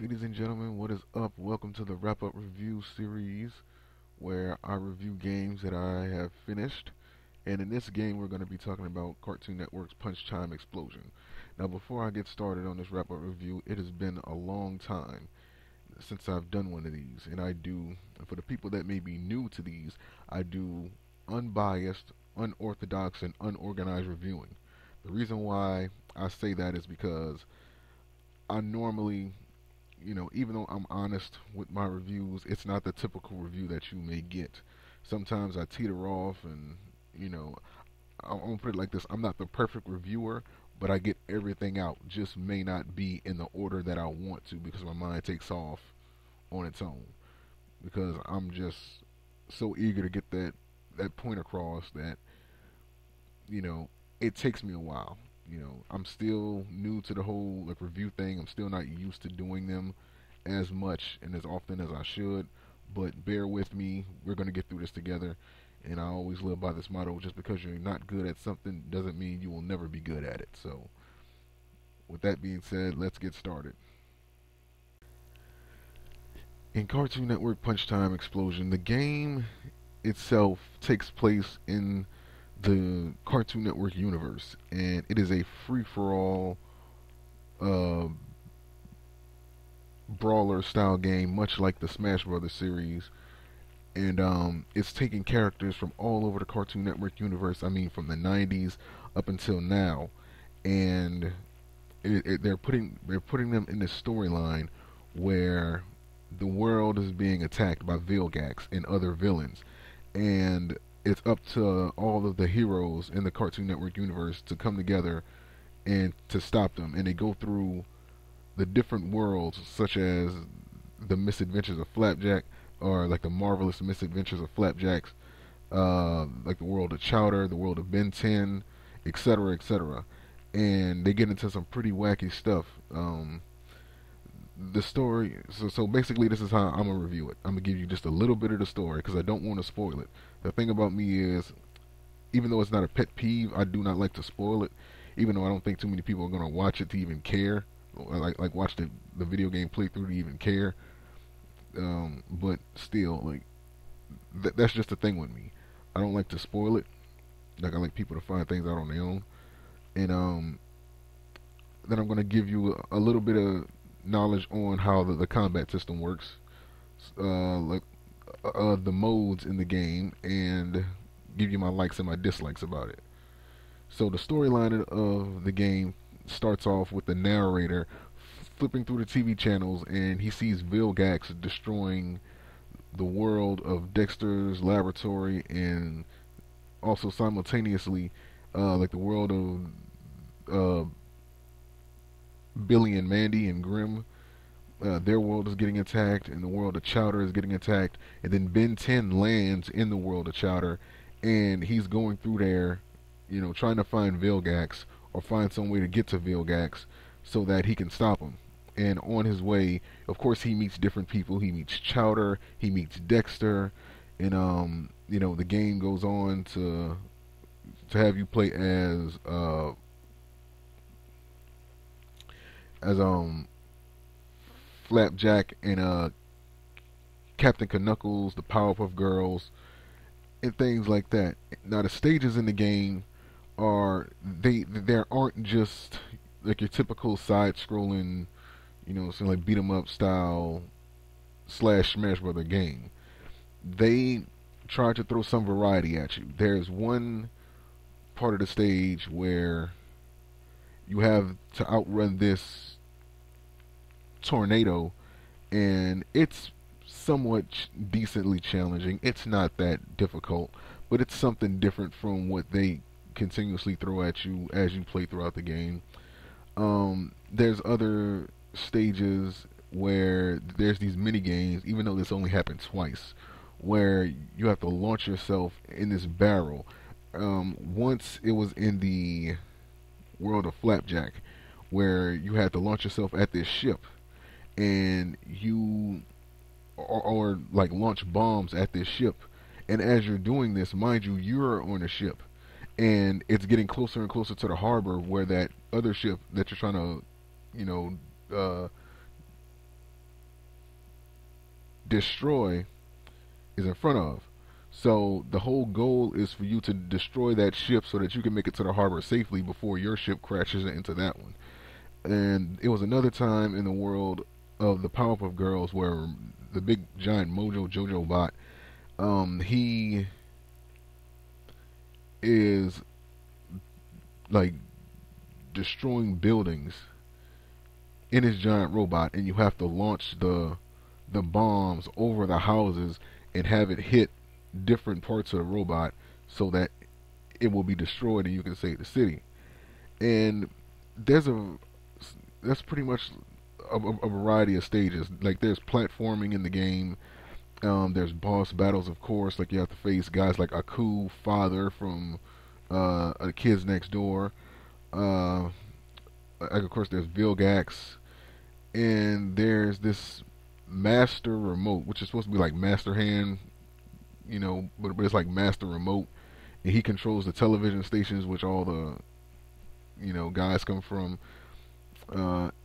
Ladies and gentlemen, what is up? Welcome to the wrap up review series where I review games that I have finished. And in this game, we're going to be talking about Cartoon Network's Punch Time Explosion. Now, before I get started on this wrap up review, it has been a long time since I've done one of these. And for the people that may be new to these, I do unbiased, unorthodox, and unorganized reviewing. The reason why I say that is because I normally even though I'm honest with my reviews, it's not the typical review that you may get. Sometimes I teeter off, and you know, I'm gonna put it like this: I'm not the perfect reviewer, but I get everything out. Just may not be in the order that I want to because my mind takes off on its own. Because I'm just so eager to get that point across that you know it takes me a while. I'm still new to the whole like review thing. I'm still not used to doing them as much and as often as I should. But bear with me. We're gonna get through this together. And I always live by this motto: just because you're not good at something doesn't mean you will never be good at it. So, with that being said, let's get started. In Cartoon Network Punch Time Explosion, the game itself takes place in the Cartoon Network universe, and it is a free for all uh, brawler style game, much like the Smash Brothers series. And it's taking characters from all over the Cartoon Network universe. I mean, from the '90s up until now, and they're putting them in this storyline where the world is being attacked by Vilgax and other villains, and it's up to all of the heroes in the Cartoon Network universe to come together and to stop them. And they go through the different worlds, such as the Misadventures of Flapjack, or like the Marvelous Misadventures of Flapjacks, like the world of Chowder, the world of Ben 10, etc., etc. And they get into some pretty wacky stuff. The story, so basically, this is how I'm gonna review it. I'm gonna give you just a little bit of the story because I don't want to spoil it. The thing about me is, even though it's not a pet peeve, I do not like to spoil it. Even though I don't think too many people are gonna watch it to even care, like watch the video game playthrough to even care. But still, like that's just the thing with me. I don't like to spoil it. Like I like people to find things out on their own. And then I'm gonna give you a little bit of knowledge on how the combat system works, like the modes in the game, and give you my likes and my dislikes about it. So the storyline of the game starts off with the narrator flipping through the TV channels, and he sees Vilgax destroying the world of Dexter's laboratory, and also simultaneously, like the world of Billy and Mandy and Grimm. Their world is getting attacked, and the world of Chowder is getting attacked. And then Ben 10 lands in the world of Chowder, and he's going through there, trying to find Vilgax or find some way to get to Vilgax so that he can stop him. And on his way, of course, he meets different people. He meets Chowder, he meets Dexter, and the game goes on to have you play as Flapjack and Captain Knuckles, the Powerpuff Girls, and things like that. Now the stages in the game are there aren't just like your typical side-scrolling, so like beat 'em up style slash Smash Brother game. They try to throw some variety at you. There's one part of the stage where you have to outrun this tornado, and it's somewhat decently challenging. It's not that difficult, but it's something different from what they continuously throw at you as you play throughout the game. There's other stages where there's these mini games, even though this only happened twice, where you have to launch yourself in this barrel. Once it was in the world of Flapjack, where you had to launch yourself at this ship, and you or like launch bombs at this ship. And as you're doing this, mind you, you're on a ship, and it's getting closer and closer to the harbor where that other ship that you're trying to, you know, uh, destroy is in front of. So the whole goal is for you to destroy that ship so that you can make it to the harbor safely before your ship crashes into that one. And it was another time in the world of the Powerpuff Girls where the big giant Mojo Jojo bot, he is like destroying buildings in his giant robot, and you have to launch the bombs over the houses and have it hit different parts of the robot so that it will be destroyed and you can save the city. And there's a that's pretty much a variety of stages. Like there's platforming in the game. There's boss battles, of course. Like you have to face guys like Aku, Father from Kids Next Door. Like of course there's Vilgax, and there's this Master Remote, which is supposed to be like Master Hand, but it's like Master Remote, and he controls the television stations, which all the guys come from,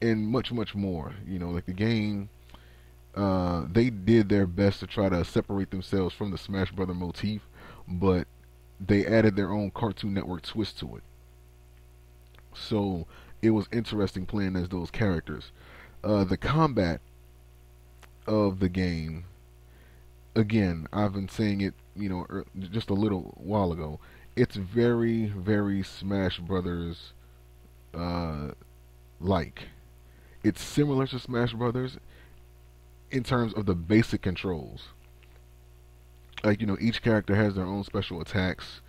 and much more. Like the game, they did their best to try to separate themselves from the Smash Brother motif, but they added their own Cartoon Network twist to it. So it was interesting playing as those characters. The combat of the game, again, I've been saying it, just a little while ago. It's very Smash Brothers like. It's similar to Smash Brothers in terms of the basic controls. Like, each character has their own special attacks.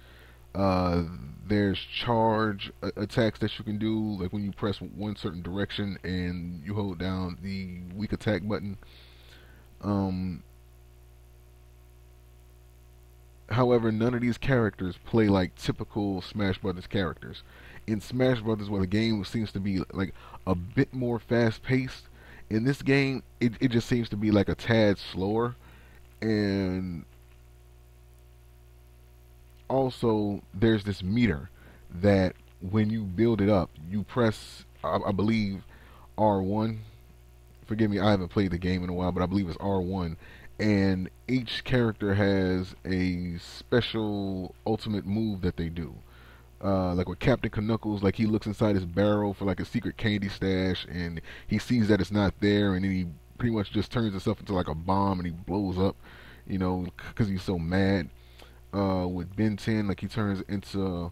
There's charge attacks that you can do, like when you press one certain direction and you hold down the weak attack button. However, none of these characters play like typical Smash Brothers characters. In Smash Brothers, where the game seems to be like a bit more fast-paced, in this game, it just seems to be like a tad slower. And also, there's this meter that when you build it up, you press, I believe, R1. Forgive me, I haven't played the game in a while, but I believe it's R1. And each character has a special ultimate move that they do. Like with Captain Knuckles, like he looks inside his barrel for like a secret candy stash, and he sees that it's not there, and then he pretty much just turns himself into like a bomb and he blows up, because he's so mad. With Ben 10, like he turns into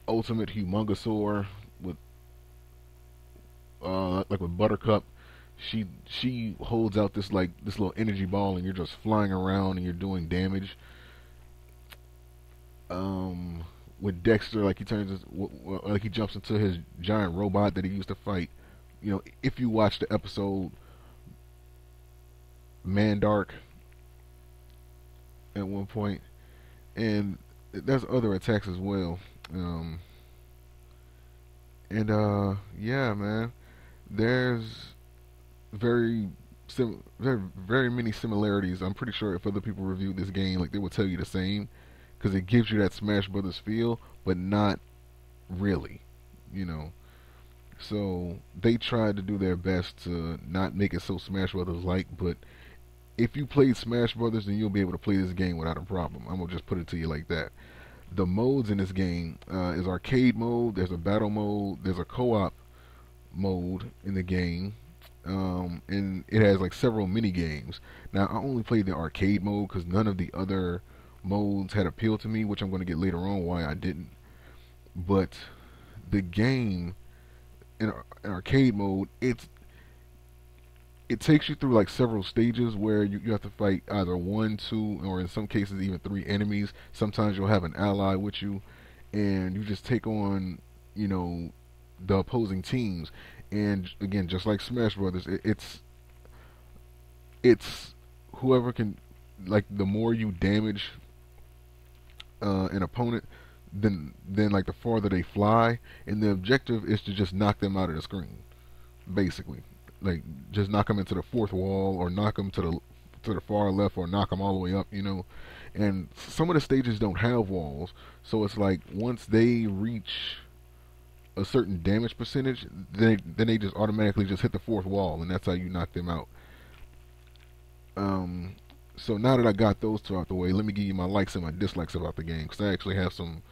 Ultimate Humongosaur with like with Buttercup. She holds out this little energy ball, and you're just flying around and you're doing damage. With Dexter, like like he jumps into his giant robot that he used to fight. If you watch the episode Mandark at one point, and there's other attacks as well. Yeah, man, there's very many similarities. I'm pretty sure if other people reviewed this game, like they would tell you the same, because it gives you that Smash Brothers feel, but not really, So they tried to do their best to not make it so Smash Brothers like, but if you played Smash Brothers, then you'll be able to play this game without a problem. I'm gonna just put it to you like that. The modes in this game is arcade mode. There's a battle mode. There's a co-op mode in the game, and it has like several mini games. Now I only played the arcade mode because none of the other modes had appealed to me, which I'm going to get later on why I didn't. But the game in arcade mode, it takes you through like several stages where you have to fight either one, two, or in some cases even three enemies. Sometimes you'll have an ally with you, and you just take on the opposing teams. And again, just like Smash Brothers, it's whoever can, like, the more you damage an opponent, then like the farther they fly, and the objective is to just knock them out of the screen, basically. Like just knock them into the fourth wall, or knock them to the far left, or knock them all the way up, And some of the stages don't have walls, so it's like once they reach a certain damage percentage, then they just automatically just hit the fourth wall, and that's how you knock them out. Um, so now that I got those two out the way, let me give you my likes and my dislikes about the game, because I actually have some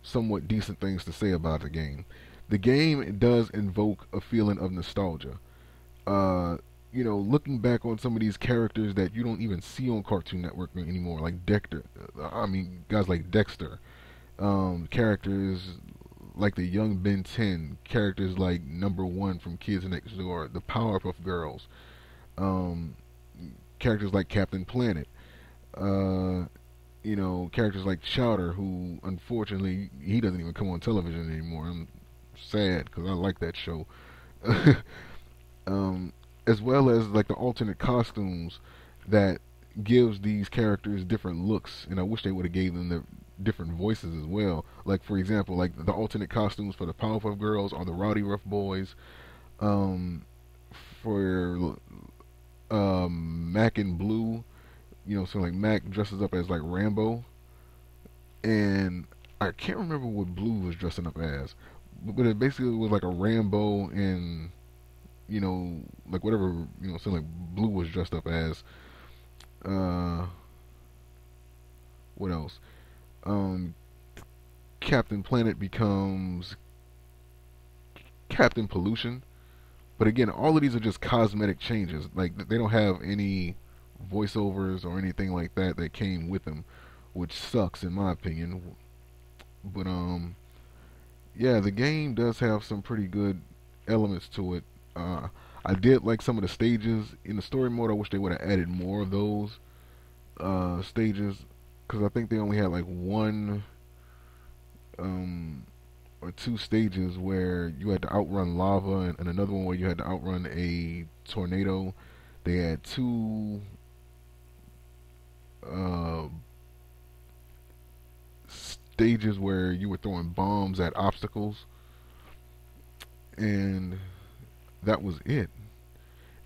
somewhat decent things to say about the game. The game does invoke a feeling of nostalgia. Uh, looking back on some of these characters that you don't even see on Cartoon Network anymore, like Dexter. I mean, guys like Dexter. Characters like the young Ben 10, characters like Number One from Kids Next Door, the Powerpuff Girls, um, characters like Captain Planet. Uh, characters like Chowder, who unfortunately he doesn't even come on television anymore. I'm sad because I like that show. um, as well as like the alternate costumes that gives these characters different looks, and I wish they would have gave them the different voices as well. Like for example, like the alternate costumes for the Powerpuff Girls or the Rowdy Rough Boys. Um, for Mac and Blue, so like Mac dresses up as like Rambo, and I can't remember what Blue was dressing up as, but it basically was like a Rambo and like whatever so like Blue was dressed up as. Uh, what else? Um, Captain Planet becomes Captain Pollution, but again, all of these are just cosmetic changes. Like they don't have any voiceovers or anything like that that came with them, which sucks in my opinion. But yeah, the game does have some pretty good elements to it. I did like some of the stages in the story mode. I wish they would have added more of those stages, because I think they only had like one or two stages where you had to outrun lava, and another one where you had to outrun a tornado. They had two uh, stages where you were throwing bombs at obstacles, and that was it.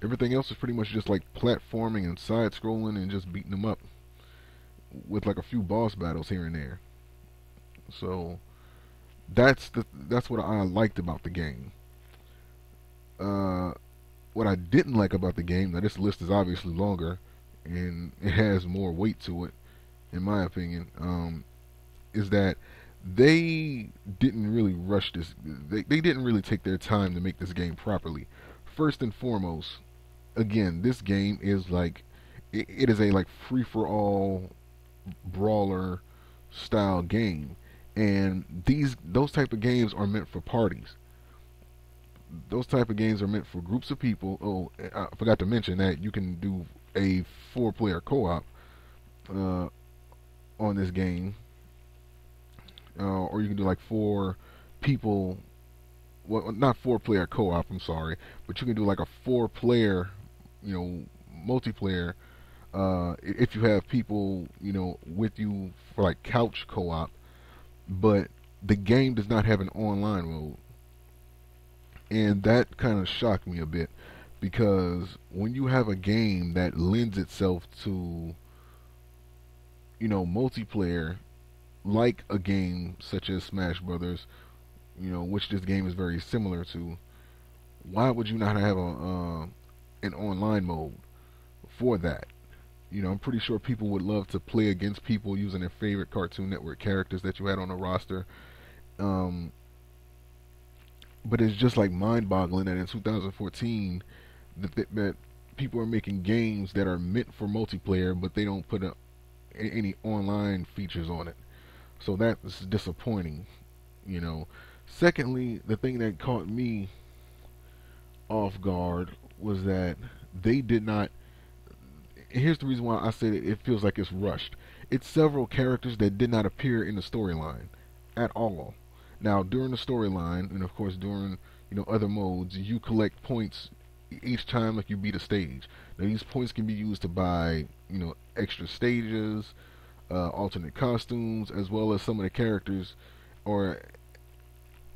Everything else was pretty much just like platforming and side scrolling and just beating them up with like a few boss battles here and there. So that's what I liked about the game. Uh, what I didn't like about the game, now this list is obviously longer and it has more weight to it, in my opinion, is that they didn't really rush this. They didn't really take their time to make this game properly. First and foremost, again, this game is like it is a like free for all brawler style game, and those type of games are meant for parties. Those type of games are meant for groups of people. Oh, I forgot to mention that you can do a four-player co-op uh, on this game, or you can do like four people. Well, not four-player co-op. I'm sorry, but you can do like a four-player, multiplayer. If you have people, with you for like couch co-op, but the game does not have an online mode, and that kind of shocked me a bit, because when you have a game that lends itself to, multiplayer, like a game such as Smash Brothers, which this game is very similar to, why would you not have an online mode for that? I'm pretty sure people would love to play against people using their favorite Cartoon Network characters that you had on the roster. Um, but it's just like mind-boggling that in 2014 that people are making games that are meant for multiplayer, but they don't put any online features on it. So that's disappointing. Secondly, the thing that caught me off guard was that they did not. Here's the reason why I say that it feels like it's rushed. It's several characters that did not appear in the storyline at all. Now, during the storyline, and of course during other modes, you collect points each time like you beat a stage. Now, these points can be used to buy extra stages, alternate costumes, as well as some of the characters, or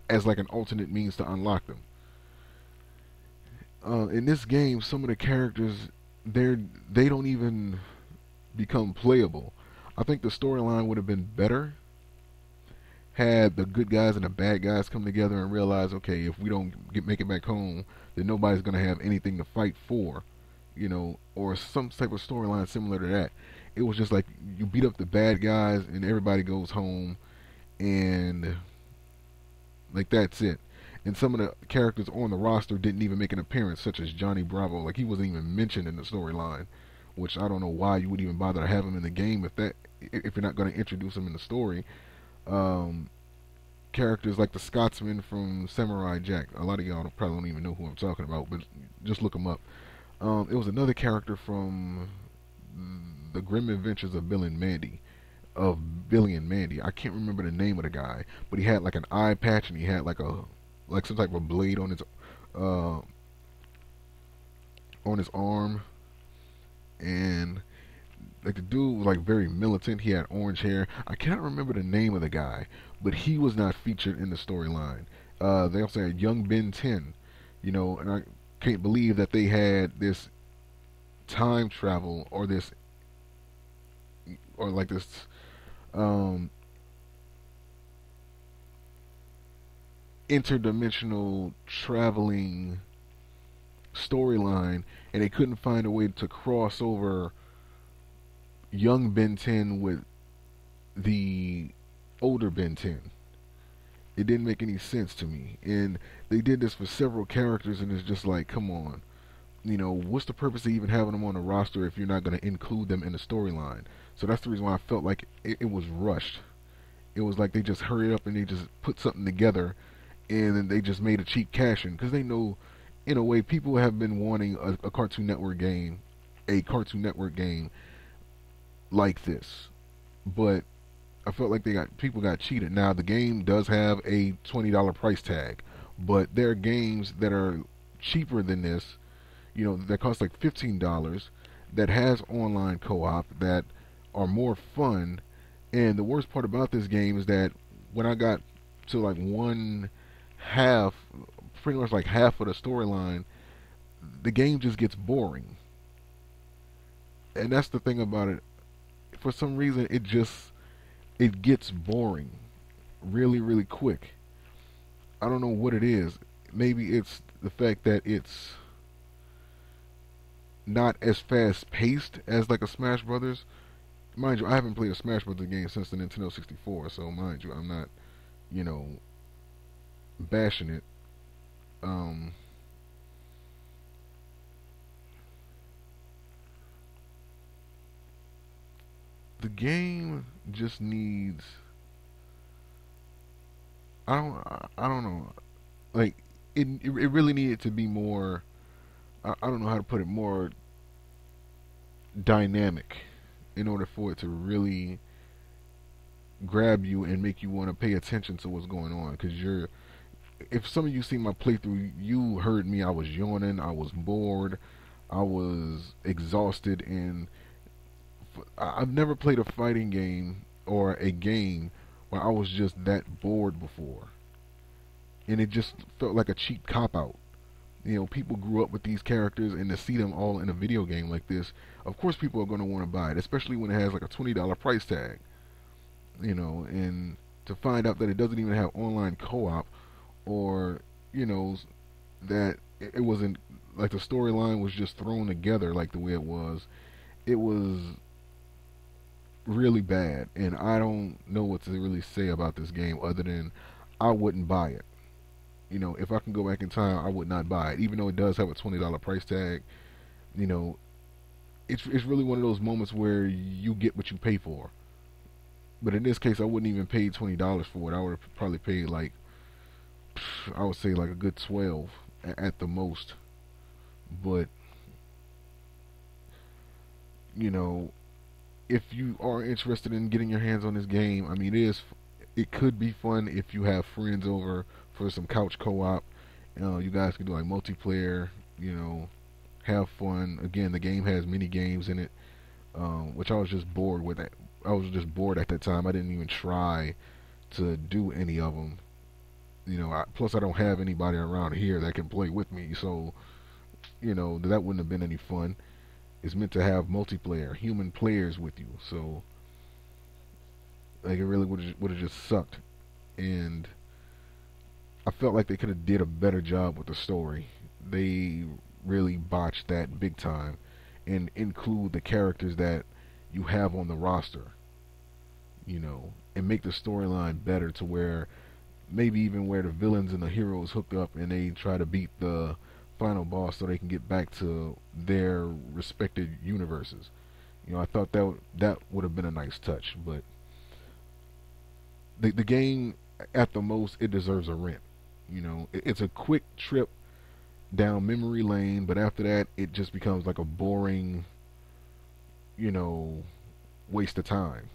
as like an alternate means to unlock them. In this game, some of the characters they don't even become playable. I think the storyline would have been better had the good guys and the bad guys come together and realize, okay, if we don't make it back home, then nobody's gonna have anything to fight for, or some type of storyline similar to that. It was just like you beat up the bad guys and everybody goes home, and like that's it. And some of the characters on the roster didn't even make an appearance, such as Johnny Bravo. Like, he wasn't even mentioned in the storyline, which I don't know why you would even bother to have him in the game if you're not going to introduce him in the story. Um, Characters like the Scotsman from Samurai Jack. A lot of y'all probably don't even know who I'm talking about, but just look him up. It was another character from the Grim Adventures of Billy and Mandy. I can't remember the name of the guy, but he had like an eye patch and he had like some type of blade uh, on his arm, and like the dude was like very militant. He had orange hair. I cannot remember the name of the guy, but he was not featured in the storyline. They also had young Ben 10, and I can't believe that they had this time travel or this um, interdimensional traveling storyline, and they couldn't find a way to cross over young Ben 10 with the older Ben 10. It didn't make any sense to me, and they did this for several characters, and it's just like, come on, what's the purpose of even having them on the roster if you're not going to include them in the storyline? So that's the reason why I felt like it was rushed. It was like they just hurried up and they just put something together, and then they just made a cheap cash in, because they know, in a way, people have been wanting a Cartoon Network game, like this, but I felt like people got cheated. Now the game does have a $20 price tag, but there are games that are cheaper than this, that cost like $15, that has online co-op, that are more fun. And the worst part about this game is that when I got to like one half, pretty much like half of the storyline, the game just gets boring. And that's the thing about it. For some reason, it gets boring really, really quick. I don't know what it is. Maybe it's the fact that it's not as fast paced as like a Smash Brothers. Mind you, I haven't played a Smash Brothers game since the Nintendo 64, so mind you, I'm not, you know, bashing it. Um, the game just needs. I don't know. Like it really needed to be more. I don't know how to put it, more dynamic in order for it to really grab you and make you want to pay attention to what's going on. Because if some of you see my playthrough, you heard me. I was yawning. I was bored. I was exhausted, and I've never played a fighting game or a game where I was just that bored before, and it just felt like a cheap cop out. People grew up with these characters, and to see them all in a video game like this, of course people are going to want to buy it, especially when it has like a $20 price tag. And to find out that it doesn't even have online co-op, or that it wasn't like the storyline was just thrown together like the way it was really bad. And I don't know what to really say about this game other than I wouldn't buy it. If I can go back in time, I would not buy it, even though it does have a $20 price tag. You know, it's really one of those moments where you get what you pay for. But in this case, I wouldn't even pay $20 for it. I would have probably paid like, I would say like a good 12 at the most. But you know, if you are interested in getting your hands on this game, I mean, it could be fun if you have friends over for some couch co-op. You guys can do like multiplayer. Have fun. Again, the game has mini games in it, which I was just bored with. I was just bored at that time. I didn't even try to do any of them. Plus I don't have anybody around here that can play with me, so that wouldn't have been any fun. It's meant to have multiplayer, human players with you, so like it really would have just sucked. and I felt like they could have did a better job with the story. They really botched that big time, and include the characters that you have on the roster, and make the storyline better to where maybe even where the villains and the heroes hook up and they try to beat the final boss so they can get back to their respected universes. I thought that would have been a nice touch, but the game, at the most, it deserves a rent. It's a quick trip down memory lane, but after that, it just becomes like a boring, you know, waste of time.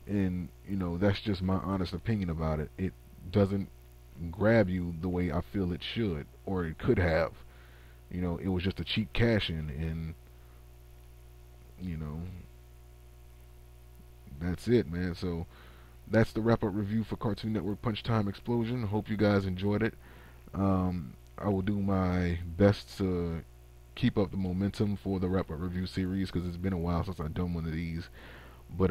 And that's just my honest opinion about it. It doesn't grab you the way I feel it should, or it could have. It was just a cheap cash in, and you know that's it, man. So that's the wrap up review for Cartoon Network Punch Time Explosion. Hope you guys enjoyed it. I will do my best to keep up the momentum for the wrap up review series, because it's been a while since I've done one of these. But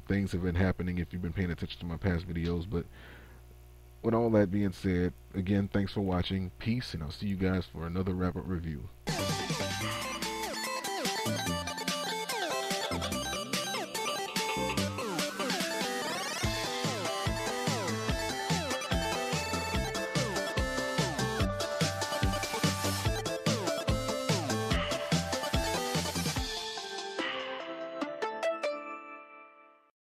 things have been happening if you've been paying attention to my past videos. But with all that being said, again, thanks for watching. Peace, and I'll see you guys for another wrap up review.